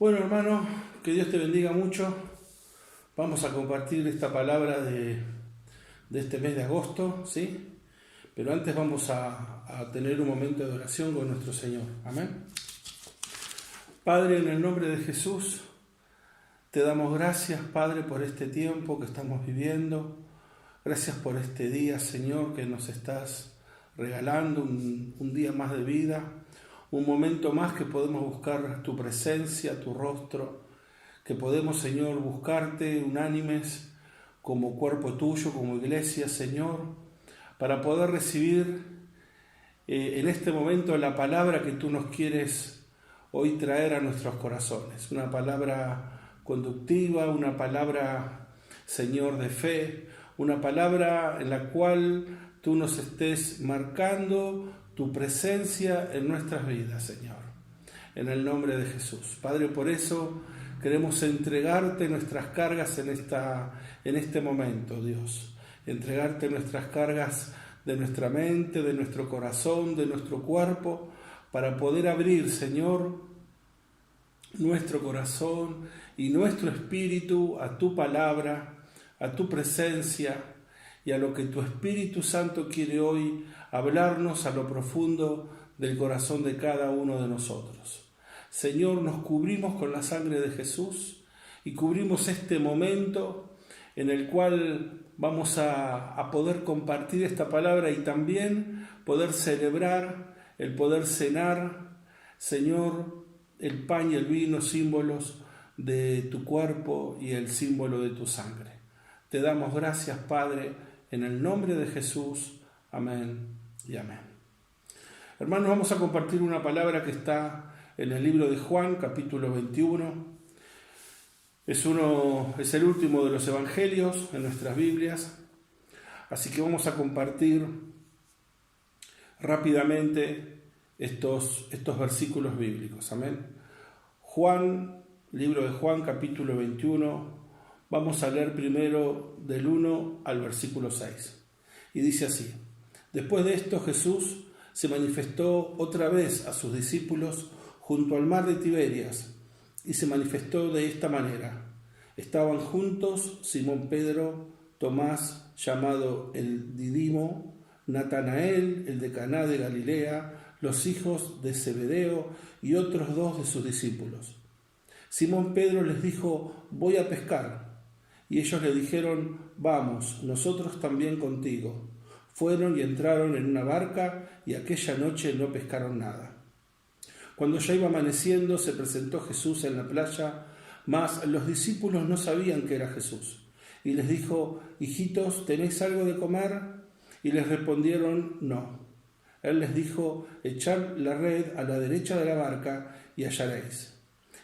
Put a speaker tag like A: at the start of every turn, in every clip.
A: Bueno, hermano, que Dios te bendiga mucho. Vamos a compartir esta palabra de este mes de agosto, ¿sí? Pero antes vamos a tener un momento de oración con nuestro Señor. Amén. Padre, en el nombre de Jesús, te damos gracias, Padre, por este tiempo que estamos viviendo. Gracias por este día, Señor, que nos estás regalando, un día más de vida, un momento más que podemos buscar tu presencia, tu rostro, que podemos, Señor, buscarte unánimes como cuerpo tuyo, como iglesia, Señor, para poder recibir en este momento la palabra que tú nos quieres hoy traer a nuestros corazones. Una palabra conductiva, una palabra, Señor, de fe, una palabra en la cual tú nos estés marcando tu presencia en nuestras vidas, Señor. En el nombre de Jesús. Padre, por eso queremos entregarte nuestras cargas en este momento, Dios. Entregarte nuestras cargas de nuestra mente, de nuestro corazón, de nuestro cuerpo, para poder abrir, Señor, nuestro corazón y nuestro espíritu a tu palabra, a tu presencia y a lo que tu Espíritu Santo quiere hoy hablarnos a lo profundo del corazón de cada uno de nosotros. Señor, nos cubrimos con la sangre de Jesús y cubrimos este momento en el cual vamos a poder compartir esta palabra y también poder celebrar, el poder cenar, Señor, el pan y el vino, símbolos de tu cuerpo y el símbolo de tu sangre. Te damos gracias, Padre, en el nombre de Jesús. Amén y amén. Hermanos, vamos a compartir una palabra que está en el libro de Juan, capítulo 21. Es el último de los evangelios en nuestras Biblias. Así que vamos a compartir rápidamente estos versículos bíblicos. Amén. Juan, libro de Juan, capítulo 21. Vamos a leer primero del 1 al versículo 6. Y dice así: Después de esto Jesús se manifestó otra vez a sus discípulos junto al mar de Tiberias, y se manifestó de esta manera. Estaban juntos Simón Pedro, Tomás, llamado el Didimo, Natanael, el de Caná de Galilea, los hijos de Zebedeo y otros dos de sus discípulos. Simón Pedro les dijo: voy a pescar. Y ellos le dijeron: vamos, nosotros también contigo. Fueron y entraron en una barca, y aquella noche no pescaron nada. Cuando ya iba amaneciendo, se presentó Jesús en la playa, mas los discípulos no sabían que era Jesús. Y les dijo: hijitos, ¿tenéis algo de comer? Y les respondieron: no. Él les dijo: echad la red a la derecha de la barca y hallaréis.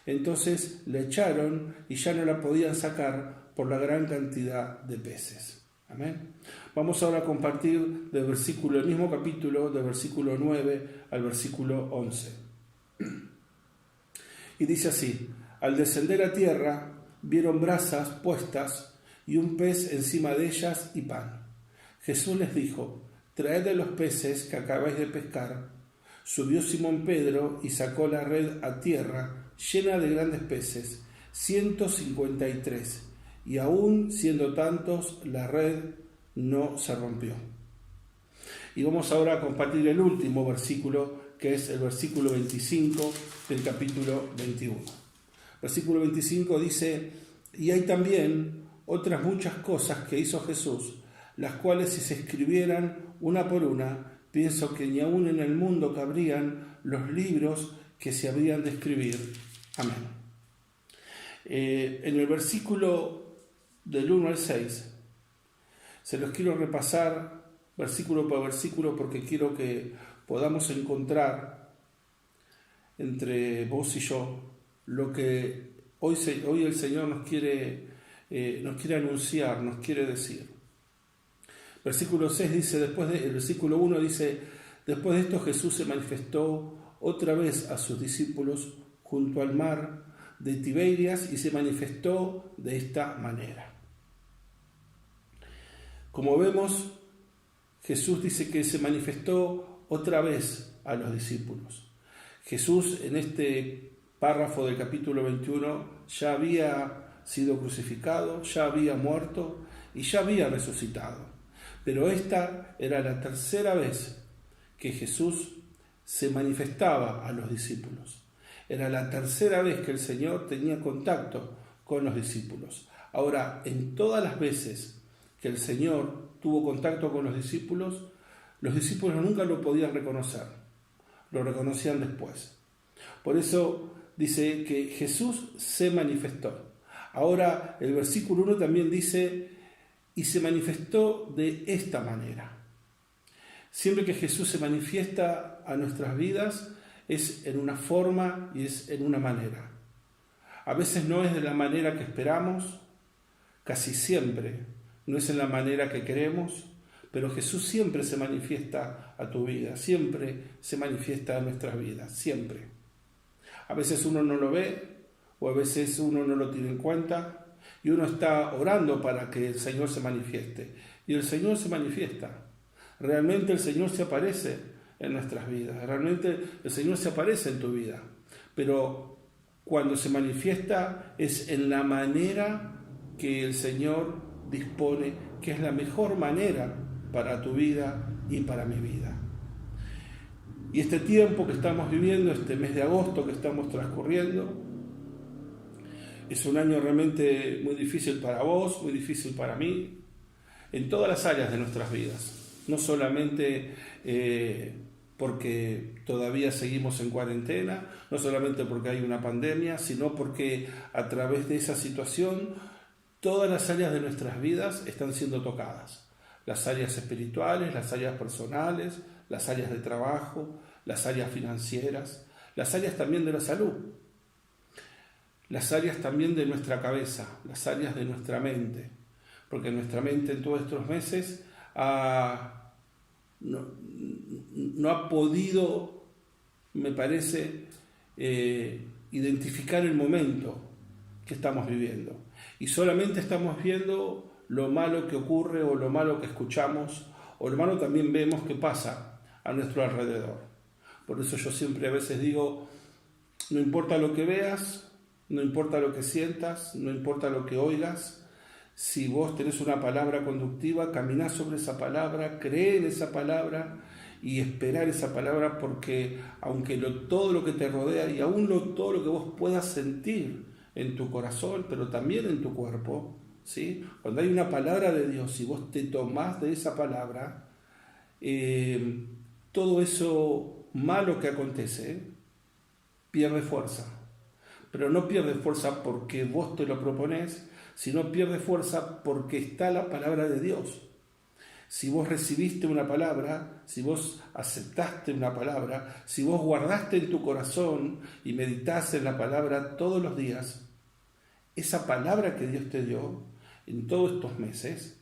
A: Entonces la echaron y ya no la podían sacar por la gran cantidad de peces. Amén. Vamos ahora a compartir del mismo capítulo, del versículo 9 al versículo 11. Y dice así: al descender a tierra, vieron brasas puestas y un pez encima de ellas y pan. Jesús les dijo: traed de los peces que acabáis de pescar. Subió Simón Pedro y sacó la red a tierra, llena de grandes peces, 153, y aún siendo tantos, la red no se rompió. Y vamos ahora a compartir el último versículo, que es el versículo 25 del capítulo 21. Versículo 25 dice: y hay también otras muchas cosas que hizo Jesús, las cuales si se escribieran una por una, pienso que ni aún en el mundo cabrían los libros que se habrían de escribir. Amén. En el versículo del 1 al 6, se los quiero repasar versículo por versículo porque quiero que podamos encontrar entre vos y yo lo que hoy el Señor nos quiere anunciar, nos quiere decir. Versículo 6 dice, el versículo 1 dice: después de esto Jesús se manifestó otra vez a sus discípulos junto al mar de Tiberias y se manifestó de esta manera. Como vemos, Jesús dice que se manifestó otra vez a los discípulos. Jesús en este párrafo del capítulo 21, ya había sido crucificado, ya había muerto y ya había resucitado. Pero esta era la tercera vez que Jesús se manifestaba a los discípulos. Era la tercera vez que el Señor tenía contacto con los discípulos. Ahora, en todas las veces que el Señor tuvo contacto con los discípulos nunca lo podían reconocer, lo reconocían después. Por eso dice que Jesús se manifestó. Ahora el versículo 1 también dice, y se manifestó de esta manera. Siempre que Jesús se manifiesta a nuestras vidas es en una forma y es en una manera. A veces no es de la manera que esperamos, casi siempre no es en la manera que queremos, pero Jesús siempre se manifiesta a tu vida, siempre se manifiesta a nuestras vidas, siempre. A veces uno no lo ve o a veces uno no lo tiene en cuenta y uno está orando para que el Señor se manifieste y el Señor se manifiesta. Realmente el Señor se aparece en nuestras vidas, realmente el Señor se aparece en tu vida, pero cuando se manifiesta es en la manera que el Señor dispone, que es la mejor manera para tu vida y para mi vida. Y este tiempo que estamos viviendo, este mes de agosto que estamos transcurriendo, es un año realmente muy difícil para vos, muy difícil para mí, en todas las áreas de nuestras vidas. No solamente porque todavía seguimos en cuarentena, no solamente porque hay una pandemia, sino porque a través de esa situación todas las áreas de nuestras vidas están siendo tocadas. Las áreas espirituales, las áreas personales, las áreas de trabajo, las áreas financieras, las áreas también de la salud, las áreas también de nuestra cabeza, las áreas de nuestra mente, porque nuestra mente en todos estos meses no ha podido, me parece, identificar el momento que estamos viviendo. Y solamente estamos viendo lo malo que ocurre o lo malo que escuchamos o lo malo también vemos que pasa a nuestro alrededor. Por eso yo siempre a veces digo, no importa lo que veas, no importa lo que sientas, no importa lo que oigas, si vos tenés una palabra conductiva, caminá sobre esa palabra, cree en esa palabra y esperar esa palabra, porque aunque todo lo que te rodea y aún todo lo que vos puedas sentir en tu corazón, pero también en tu cuerpo, ¿sí? Cuando hay una palabra de Dios y vos te tomás de esa palabra, todo eso malo que acontece pierde fuerza. Pero no pierde fuerza porque vos te lo proponés, sino pierde fuerza porque está la palabra de Dios. Si vos recibiste una palabra, si vos aceptaste una palabra, si vos guardaste en tu corazón y meditaste en la palabra todos los días, esa palabra que Dios te dio en todos estos meses,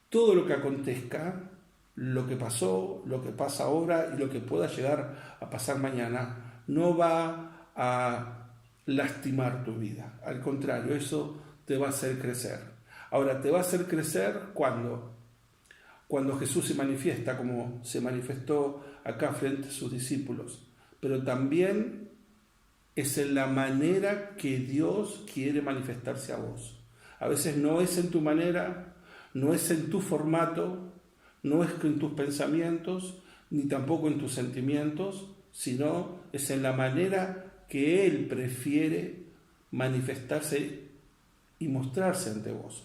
A: todo lo que acontezca, lo que pasó, lo que pasa ahora y lo que pueda llegar a pasar mañana, no va a lastimar tu vida. Al contrario, eso te va a hacer crecer. Ahora, te va a hacer crecer cuando Jesús se manifiesta, como se manifestó acá frente a sus discípulos, pero también es en la manera que Dios quiere manifestarse a vos. A veces no es en tu manera, no es en tu formato, no es en tus pensamientos, ni tampoco en tus sentimientos, sino es en la manera que Él prefiere manifestarse y mostrarse ante vos.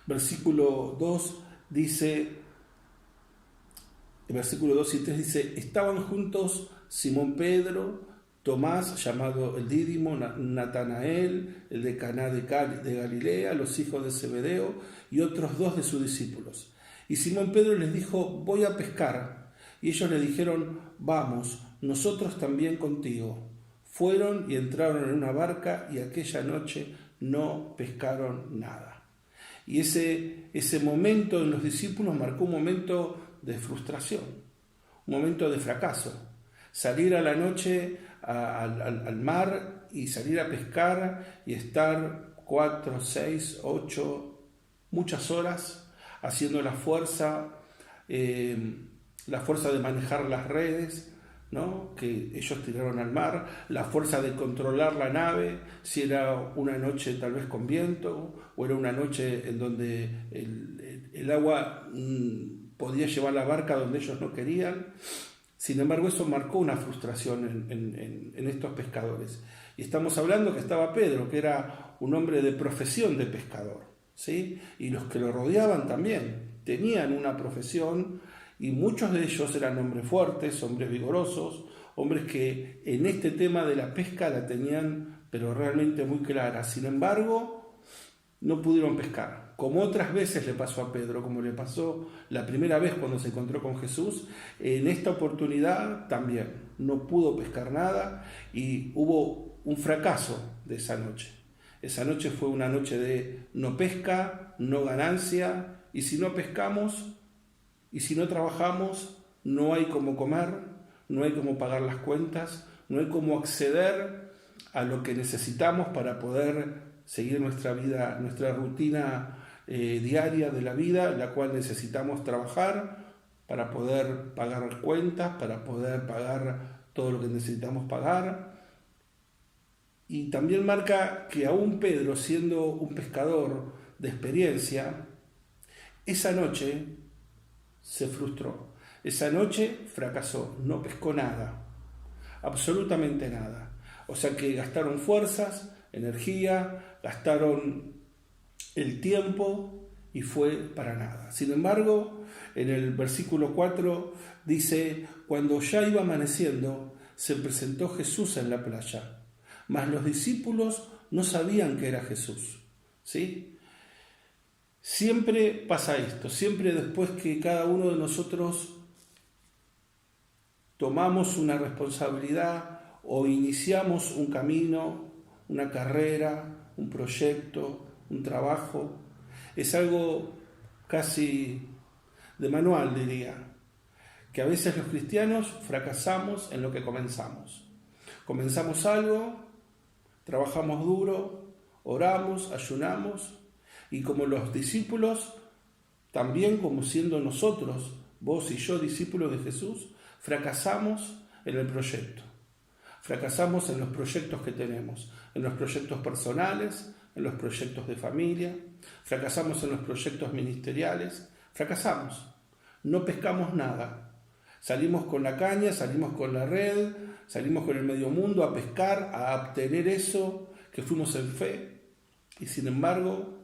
A: Versículo 2 dice, el versículo 2 y 3 dice, estaban juntos Simón Pedro, Tomás, llamado el Dídimo, Natanael, el de Caná de Galilea, los hijos de Zebedeo y otros 2 de sus discípulos. Y Simón Pedro les dijo, voy a pescar. Y ellos le dijeron, vamos, nosotros también contigo. Fueron y entraron en una barca y aquella noche no pescaron nada. Y ese momento en los discípulos marcó un momento de frustración, un momento de fracaso. Salir a la noche al mar y salir a pescar y estar 4, 6, 8, muchas horas haciendo la fuerza de manejar las redes, ¿no? Que ellos tiraron al mar, la fuerza de controlar la nave, si era una noche tal vez con viento, o era una noche en donde el agua podía llevar la barca donde ellos no querían. Sin embargo, eso marcó una frustración en estos pescadores. Y estamos hablando que estaba Pedro, que era un hombre de profesión de pescador, ¿sí? Y los que lo rodeaban también tenían una profesión, y muchos de ellos eran hombres fuertes, hombres vigorosos, hombres que en este tema de la pesca la tenían pero realmente muy clara. Sin embargo, no pudieron pescar, como otras veces le pasó a Pedro, como le pasó la primera vez cuando se encontró con Jesús. En esta oportunidad también no pudo pescar nada y hubo un fracaso de esa noche. Esa noche fue una noche de no pesca, no ganancia, y si no pescamos y si no trabajamos, no hay cómo comer, no hay cómo pagar las cuentas, no hay cómo acceder a lo que necesitamos para poder seguir nuestra vida, nuestra rutina diaria de la vida, en la cual necesitamos trabajar para poder pagar cuentas, para poder pagar todo lo que necesitamos pagar. Y también marca que aún Pedro, siendo un pescador de experiencia, esa noche se frustró. Esa noche fracasó, no pescó nada, absolutamente nada. O sea que gastaron fuerzas, energía, gastaron el tiempo y fue para nada. Sin embargo, en el versículo 4 dice: cuando ya iba amaneciendo, se presentó Jesús en la playa, mas los discípulos no sabían que era Jesús. ¿Sí? Siempre pasa esto, siempre después que cada uno de nosotros tomamos una responsabilidad o iniciamos un camino, una carrera, un proyecto, un trabajo, es algo casi de manual, diría, que a veces los cristianos fracasamos en lo que comenzamos. Comenzamos algo, trabajamos duro, oramos, ayunamos, y como los discípulos, también como siendo nosotros, vos y yo, discípulos de Jesús, fracasamos en el proyecto. Fracasamos en los proyectos que tenemos, en los proyectos personales, en los proyectos de familia, fracasamos en los proyectos ministeriales, fracasamos, no pescamos nada. Salimos con la caña, salimos con la red, salimos con el medio mundo a pescar, a obtener eso que fuimos en fe, y sin embargo,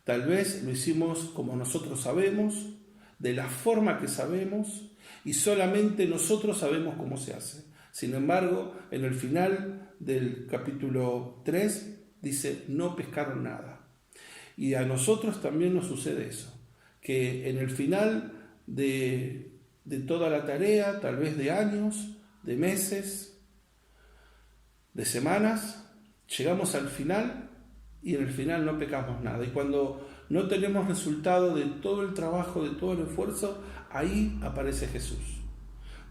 A: tal vez lo hicimos como nosotros sabemos, de la forma que sabemos, y solamente nosotros sabemos cómo se hace. Sin embargo, en el final del capítulo 3 dice: no pescaron nada. Y a nosotros también nos sucede eso, que en el final de toda la tarea, tal vez de años, de meses, de semanas, llegamos al final y en el final no pecamos nada. Y cuando no tenemos resultado de todo el trabajo, de todo el esfuerzo, ahí aparece Jesús.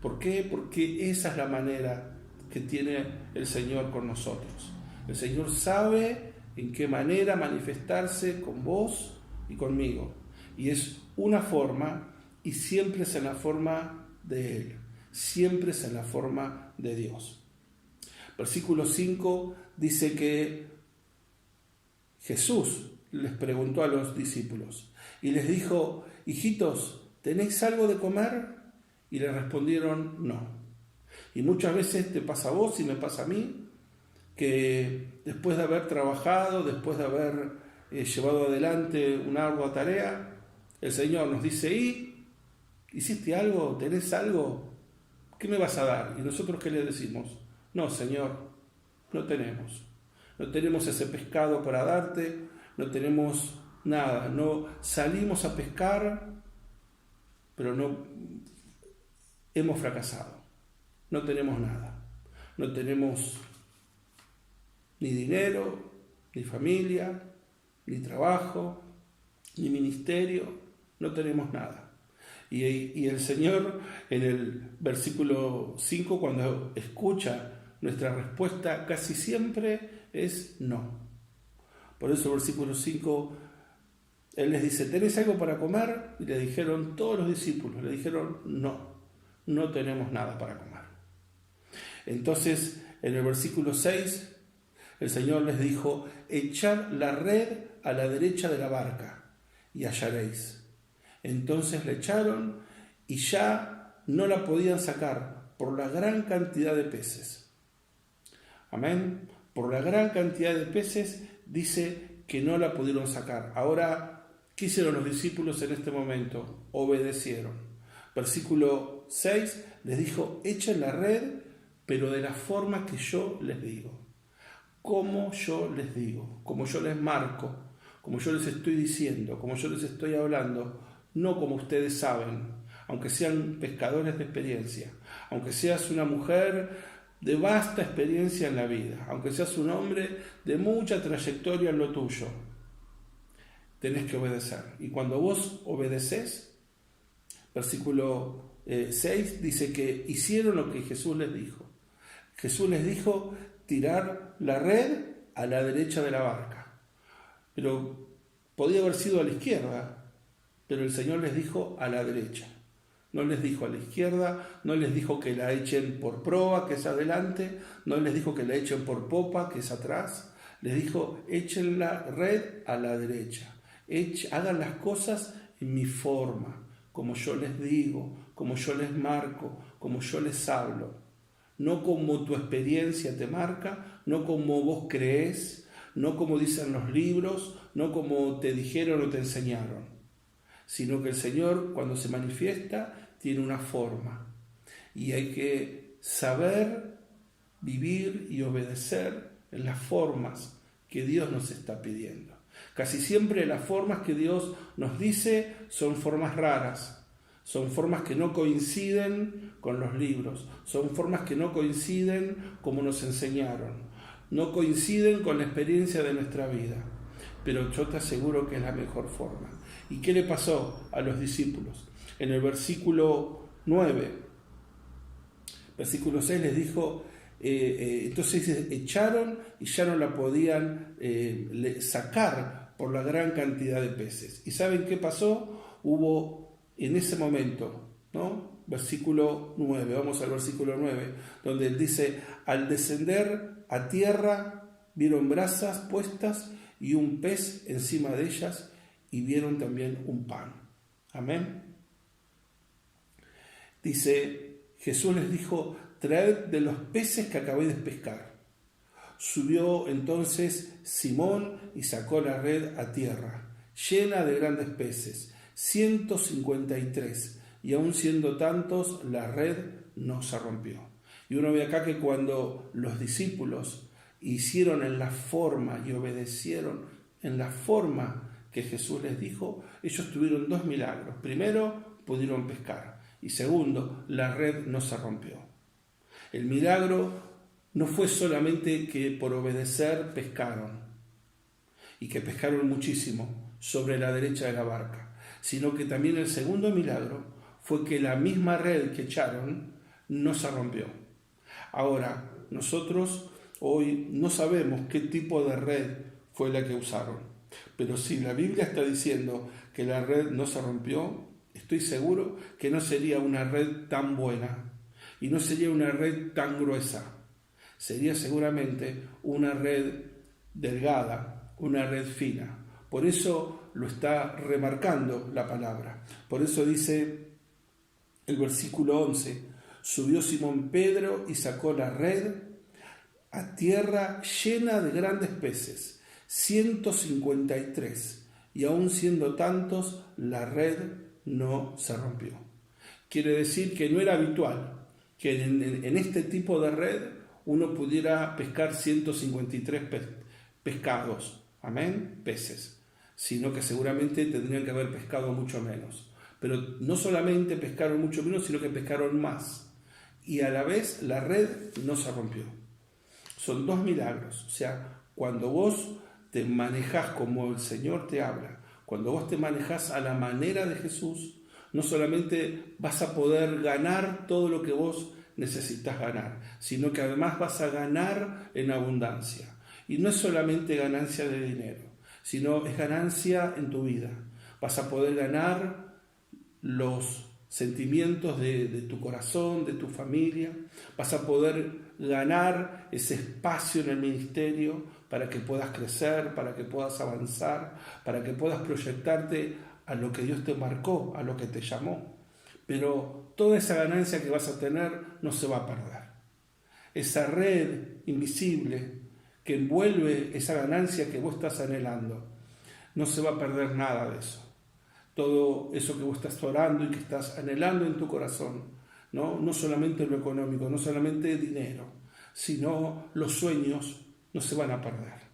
A: ¿Por qué? Porque esa es la manera que tiene el Señor con nosotros. El Señor sabe en qué manera manifestarse con vos y conmigo. Y es una forma, y siempre es en la forma de Él. Siempre es en la forma de Dios. Versículo 5 dice que Jesús les preguntó a los discípulos y les dijo: hijitos, ¿tenéis algo de comer? Y le respondieron: no. Y muchas veces te pasa a vos y me pasa a mí, que después de haber trabajado, después de haber llevado adelante una ardua tarea, el Señor nos dice: ¿y hiciste algo? ¿Tenés algo? ¿Qué me vas a dar? Y nosotros, ¿qué le decimos? No, Señor, no tenemos. No tenemos ese pescado para darte, no tenemos nada. No salimos a pescar, pero no hemos fracasado. No tenemos nada. No tenemos ni dinero, ni familia, ni trabajo, ni ministerio. No tenemos nada. Y el Señor, en el versículo 5, cuando escucha nuestra respuesta, casi siempre es no. Por eso el versículo 5, Él les dice: ¿tenés algo para comer? Y le dijeron todos los discípulos, le dijeron: no, no tenemos nada para comer. Entonces, en el versículo 6, el Señor les dijo: echad la red a la derecha de la barca y hallaréis. Entonces la echaron y ya no la podían sacar por la gran cantidad de peces. Amén. Por la gran cantidad de peces dice que no la pudieron sacar. Ahora, ¿qué hicieron los discípulos en este momento? Obedecieron. Versículo 6 les dijo: echen la red, pero de la forma que yo les digo. Como yo les digo, como yo les marco, como yo les estoy diciendo, como yo les estoy hablando, no como ustedes saben, aunque sean pescadores de experiencia, aunque seas una mujer de vasta experiencia en la vida, aunque seas un hombre de mucha trayectoria en lo tuyo, tenés que obedecer. Y cuando vos obedeces, versículo 6 dice que hicieron lo que Jesús les dijo. Jesús les dijo tirar la red a la derecha de la barca, pero podía haber sido a la izquierda, pero el Señor les dijo a la derecha. No les dijo a la izquierda, no les dijo que la echen por proa, que es adelante, no les dijo que la echen por popa, que es atrás. Les dijo: echen la red a la derecha, hagan las cosas en mi forma, como yo les digo, como yo les marco, como yo les hablo. No como tu experiencia te marca, no como vos crees, no como dicen los libros, no como te dijeron o te enseñaron, sino que el Señor, cuando se manifiesta, tiene una forma, y hay que saber vivir y obedecer en las formas que Dios nos está pidiendo. Casi siempre las formas que Dios nos dice son formas raras, son formas que no coinciden con los libros, son formas que no coinciden como nos enseñaron, no coinciden con la experiencia de nuestra vida, pero yo te aseguro que es la mejor forma. ¿Y qué le pasó a los discípulos? En el versículo 9, versículo 6 les dijo, entonces echaron y ya no la podían sacar por la gran cantidad de peces. ¿Y saben qué pasó? Hubo en ese momento, ¿no? Versículo 9, vamos al versículo 9, donde él dice: al descender a tierra vieron brasas puestas y un pez encima de ellas, y vieron también un pan. Amén. Dice, Jesús les dijo: traed de los peces que acabé de pescar. Subió entonces Simón y sacó la red a tierra, llena de grandes peces, 153, y aun siendo tantos, la red no se rompió. Y uno ve acá que cuando los discípulos hicieron en la forma y obedecieron en la forma que Jesús les dijo, ellos tuvieron dos milagros. Primero, pudieron pescar, y segundo, la red no se rompió. El milagro no fue solamente que por obedecer pescaron, y que pescaron muchísimo sobre la derecha de la barca, sino que también el segundo milagro fue que la misma red que echaron no se rompió. Ahora, nosotros hoy no sabemos qué tipo de red fue la que usaron, pero si la Biblia está diciendo que la red no se rompió, estoy seguro que no sería una red tan buena y no sería una red tan gruesa. Sería seguramente una red delgada, una red fina. Por eso lo está remarcando la palabra. Por eso dice el versículo 11: subió Simón Pedro y sacó la red a tierra llena de grandes peces, 153, y aun siendo tantos, la red no se rompió. Quiere decir que no era habitual que en este tipo de red uno pudiera pescar 153 pescados, amén, peces, sino que seguramente tendrían que haber pescado mucho menos. Pero no solamente pescaron mucho menos, sino que pescaron más. Y a la vez la red no se rompió. Son dos milagros. O sea, cuando vos te manejás como el Señor te habla, cuando vos te manejás a la manera de Jesús, no solamente vas a poder ganar todo lo que vos necesitas ganar, sino que además vas a ganar en abundancia. Y no es solamente ganancia de dinero, sino es ganancia en tu vida. Vas a poder ganar los sentimientos de tu corazón, de tu familia. Vas a poder ganar ese espacio en el ministerio para que puedas crecer, para que puedas avanzar, para que puedas proyectarte a lo que Dios te marcó, a lo que te llamó. Pero toda esa ganancia que vas a tener no se va a perder. Esa red invisible que envuelve esa ganancia que vos estás anhelando, no se va a perder nada de eso. Todo eso que vos estás orando y que estás anhelando en tu corazón, no solamente lo económico, no solamente dinero, sino los sueños no se van a perder.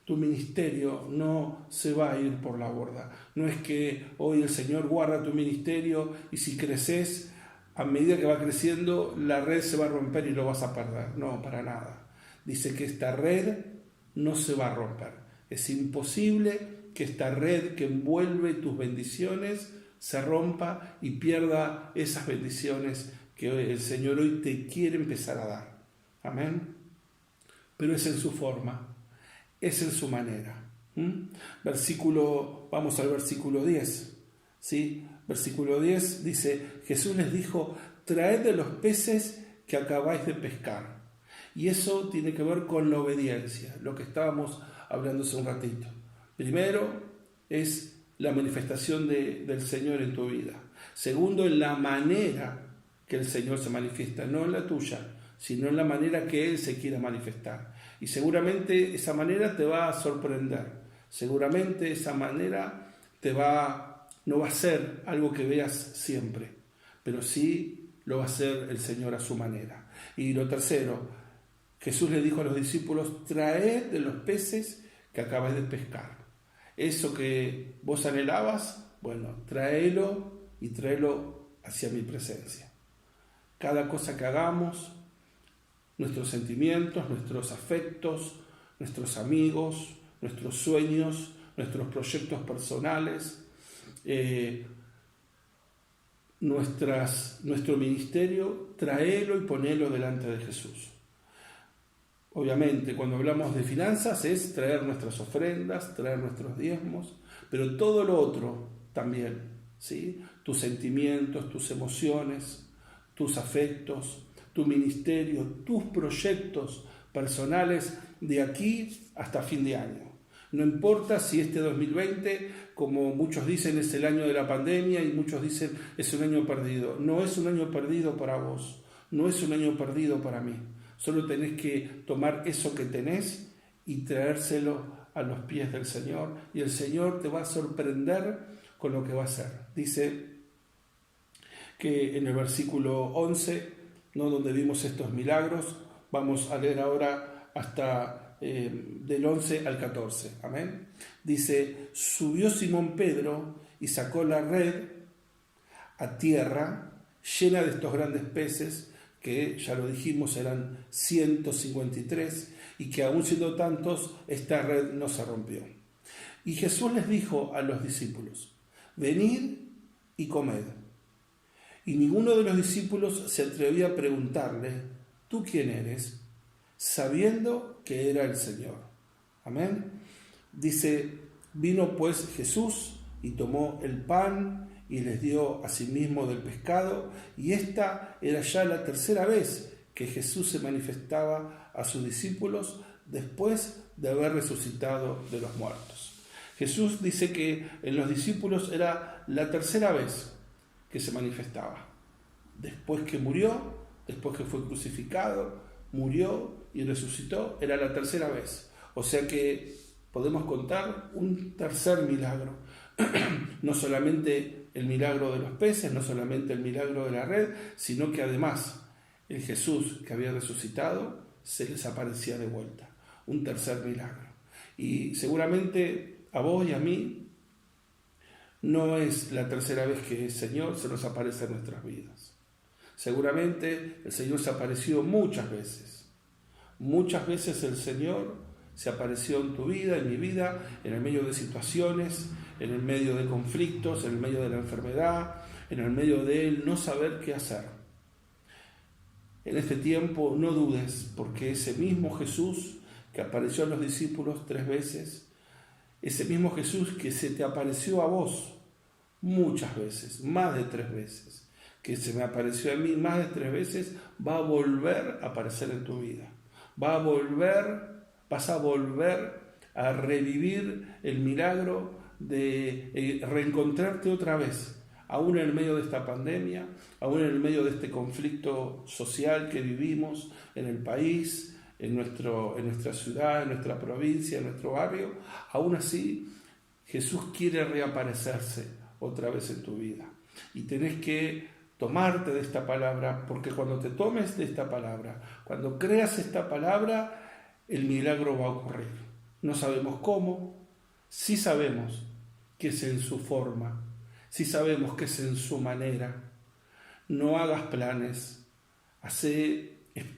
A: Tu ministerio no se va a ir por la borda. No es que hoy el Señor guarda tu ministerio y si creces, a medida que va creciendo, la red se va a romper y lo vas a perder. No, para nada. Dice que esta red no se va a romper. Es imposible que esta red que envuelve tus bendiciones se rompa y pierda esas bendiciones que el Señor hoy te quiere empezar a dar. Amén. Pero es en su forma, es en su manera. Vamos al versículo 10. ¿Sí? Versículo 10 dice, Jesús les dijo, traed de los peces que acabáis de pescar. Y eso tiene que ver con la obediencia, lo que estábamos hablando hace un ratito. Primero es la manifestación del Señor en tu vida. Segundo, en la manera que el Señor se manifiesta, no en la tuya, sino en la manera que Él se quiera manifestar. Y seguramente esa manera te va a sorprender. Seguramente esa manera no va a ser algo que veas siempre, pero sí lo va a hacer el Señor a su manera. Y lo tercero, Jesús le dijo a los discípulos, traed de los peces que acabáis de pescar. Eso que vos anhelabas, bueno, tráelo y tráelo hacia mi presencia. Cada cosa que hagamos, nuestros sentimientos, nuestros afectos, nuestros amigos, nuestros sueños, nuestros proyectos personales, nuestro ministerio, tráelo y ponelo delante de Jesús. Obviamente, cuando hablamos de finanzas es traer nuestras ofrendas, traer nuestros diezmos, pero todo lo otro también, ¿sí? Tus sentimientos, tus emociones, tus afectos, tu ministerio, tus proyectos personales de aquí hasta fin de año. No importa si este 2020, como muchos dicen, es el año de la pandemia y muchos dicen es un año perdido. No es un año perdido para vos, no es un año perdido para mí. Solo tenés que tomar eso que tenés y traérselo a los pies del Señor. Y el Señor te va a sorprender con lo que va a hacer. Dice que en el versículo 11, donde vimos estos milagros, vamos a leer ahora hasta del 11 al 14. Amén. Dice, subió Simón Pedro y sacó la red a tierra llena de estos grandes peces, que ya lo dijimos eran 153, y que aún siendo tantos, esta red no se rompió. Y Jesús les dijo a los discípulos, venid y comed. Y ninguno de los discípulos se atrevía a preguntarle, ¿tú quién eres?, sabiendo que era el Señor. Amén. Dice, vino pues Jesús y tomó el pan y les dio asimismo del pescado, y esta era ya la tercera vez que Jesús se manifestaba a sus discípulos después de haber resucitado de los muertos. Jesús dice que en los discípulos era la tercera vez que se manifestaba. Después que murió, después que fue crucificado, murió y resucitó, era la tercera vez. O sea que podemos contar un tercer milagro. No solamente el milagro de los peces, no solamente el milagro de la red, sino que además el Jesús que había resucitado se les aparecía de vuelta. Un tercer milagro. Y seguramente a vos y a mí no es la tercera vez que el Señor se nos aparece en nuestras vidas. Seguramente el Señor se apareció muchas veces. Muchas veces el Señor se apareció en tu vida, en mi vida, en el medio de situaciones, en el medio de conflictos, en el medio de la enfermedad, en el medio de no saber qué hacer. En este tiempo no dudes, porque ese mismo Jesús que apareció a los discípulos 3 veces, ese mismo Jesús que se te apareció a vos muchas veces, más de 3 veces, que se me apareció a mí más de 3 veces, va a volver a aparecer en tu vida. Vas a volver a revivir el milagro de reencontrarte otra vez, aún en el medio de esta pandemia, aún en el medio de este conflicto social que vivimos en el país, en nuestra ciudad, en nuestra provincia, en nuestro barrio. Aún así, Jesús quiere reaparecerse otra vez en tu vida. Y tenés que tomarte de esta palabra, porque cuando te tomes de esta palabra, cuando creas esta palabra, el milagro va a ocurrir. No sabemos cómo, sí sabemos que es en su forma, sí sabemos que es en su manera. No hagas planes,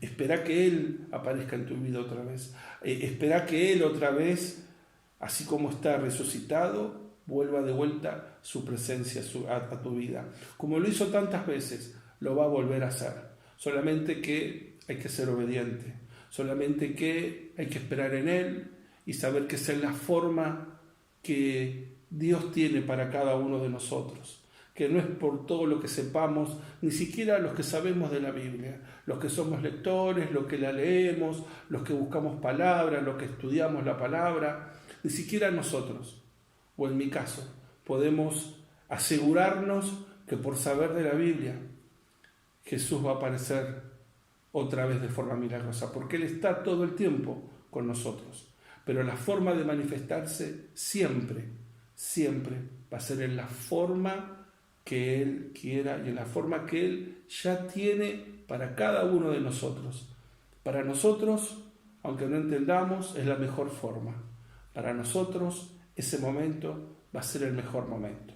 A: espera que Él aparezca en tu vida otra vez. Espera que Él otra vez, así como está resucitado, vuelva de vuelta su presencia a tu vida. Como lo hizo tantas veces, lo va a volver a hacer. Solamente que hay que ser obediente. Solamente que hay que esperar en Él y saber que esa es la forma que Dios tiene para cada uno de nosotros. Que no es por todo lo que sepamos, ni siquiera los que sabemos de la Biblia, los que somos lectores, los que la leemos, los que buscamos palabras, los que estudiamos la palabra, ni siquiera nosotros, o en mi caso, podemos asegurarnos que por saber de la Biblia, Jesús va a aparecer otra vez de forma milagrosa, porque Él está todo el tiempo con nosotros. Pero la forma de manifestarse siempre va a ser en la forma que Él quiera y en la forma que Él ya tiene para cada uno de nosotros. Para nosotros, aunque no entendamos, es la mejor forma. Para nosotros, ese momento va a ser el mejor momento.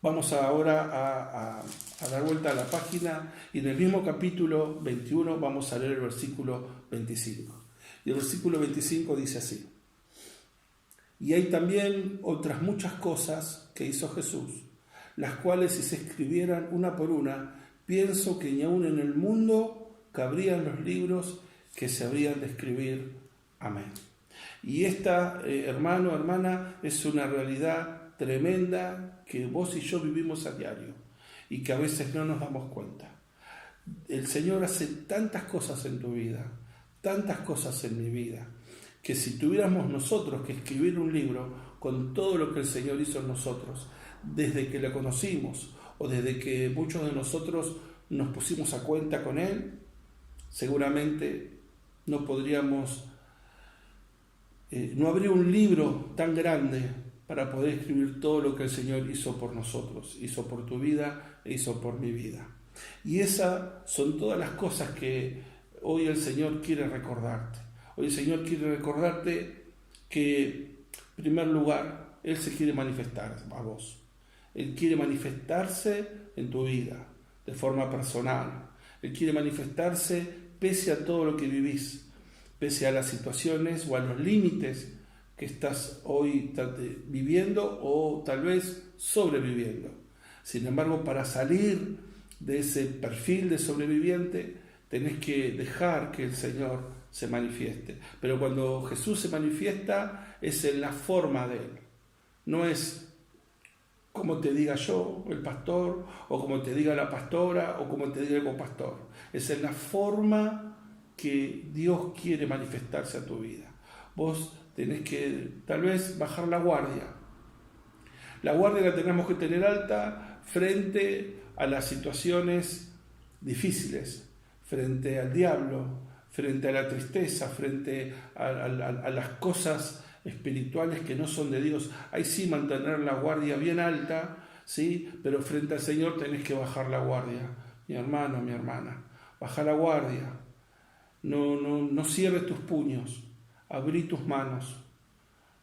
A: Vamos ahora a dar vuelta a la página y en el mismo capítulo 21 vamos a leer el versículo 25. Y el versículo 25 dice así: y hay también otras muchas cosas que hizo Jesús, las cuales si se escribieran una por una, pienso que ni aún en el mundo cabrían los libros que se habrían de escribir. Amén. Y esta, hermano, hermana, es una realidad tremenda que vos y yo vivimos a diario y que a veces no nos damos cuenta. El Señor hace tantas cosas en tu vida, tantas cosas en mi vida, que si tuviéramos nosotros que escribir un libro con todo lo que el Señor hizo en nosotros, desde que lo conocimos o desde que muchos de nosotros nos pusimos a cuenta con Él, seguramente no podríamos, no habría un libro tan grande para poder escribir todo lo que el Señor hizo por nosotros, hizo por tu vida e hizo por mi vida. Y esas son todas las cosas que hoy el Señor quiere recordarte. Hoy el Señor quiere recordarte que, en primer lugar, Él se quiere manifestar a vos. Él quiere manifestarse en tu vida, de forma personal. Él quiere manifestarse pese a todo lo que vivís, pese a las situaciones o a los límites que estás hoy viviendo o tal vez sobreviviendo. Sin embargo, para salir de ese perfil de sobreviviente, tenés que dejar que el Señor se manifieste. Pero cuando Jesús se manifiesta, es en la forma de Él. No es como te diga yo, el pastor, o como te diga la pastora, o como te diga el copastor. Es en la forma que Dios quiere manifestarse a tu vida. Vos tenés que tal vez bajar la guardia. La guardia la tenemos que tener alta frente a las situaciones difíciles, frente al diablo, frente a la tristeza, frente a las cosas espirituales que no son de Dios. Ahí sí mantener la guardia bien alta, ¿sí? Pero frente al Señor tenés que bajar la guardia. Mi hermano, mi hermana, baja la guardia. No cierres tus puños, abrí tus manos.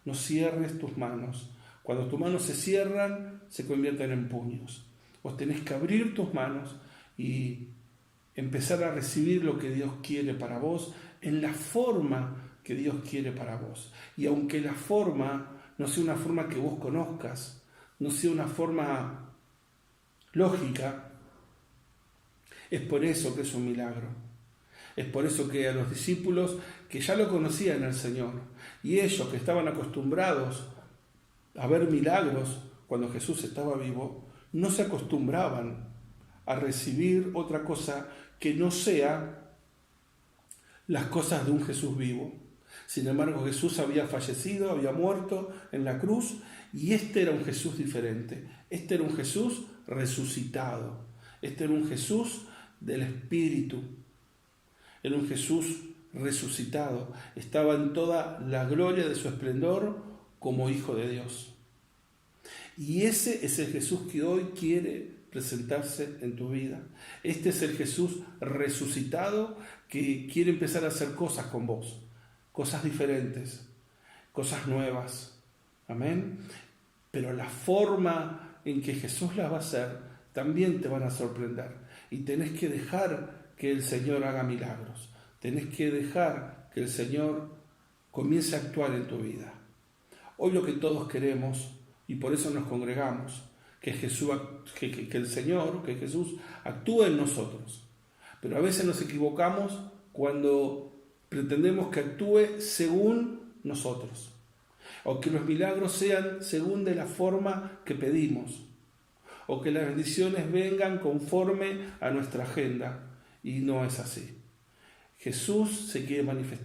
A: No cierres tus manos. Cuando tus manos se cierran, se convierten en puños. Vos tenés que abrir tus manos y empezar a recibir lo que Dios quiere para vos en la forma que Dios quiere para vos. Y aunque la forma no sea una forma que vos conozcas, no sea una forma lógica, es por eso que es un milagro. Es por eso que a los discípulos que ya lo conocían al Señor y ellos que estaban acostumbrados a ver milagros cuando Jesús estaba vivo, no se acostumbraban a recibir otra cosa que no sea las cosas de un Jesús vivo. Sin embargo, Jesús había fallecido, había muerto en la cruz, y este era un Jesús diferente. Este era un Jesús resucitado. Este era un Jesús del Espíritu. Era un Jesús resucitado. Estaba en toda la gloria de su esplendor como Hijo de Dios. Y ese es el Jesús que hoy quiere presentarse en tu vida. Este es el Jesús resucitado que quiere empezar a hacer cosas con vos. Cosas diferentes, cosas nuevas. Amén. Pero la forma en que Jesús las va a hacer también te van a sorprender. Y tenés que dejar que el Señor haga milagros. Tenés que dejar que el Señor comience a actuar en tu vida. Hoy lo que todos queremos, y por eso nos congregamos, que el Señor, que Jesús actúe en nosotros. Pero a veces nos equivocamos cuando pretendemos que actúe según nosotros, o que los milagros sean según de la forma que pedimos, o que las bendiciones vengan conforme a nuestra agenda, y no es así. Jesús se quiere manifestar.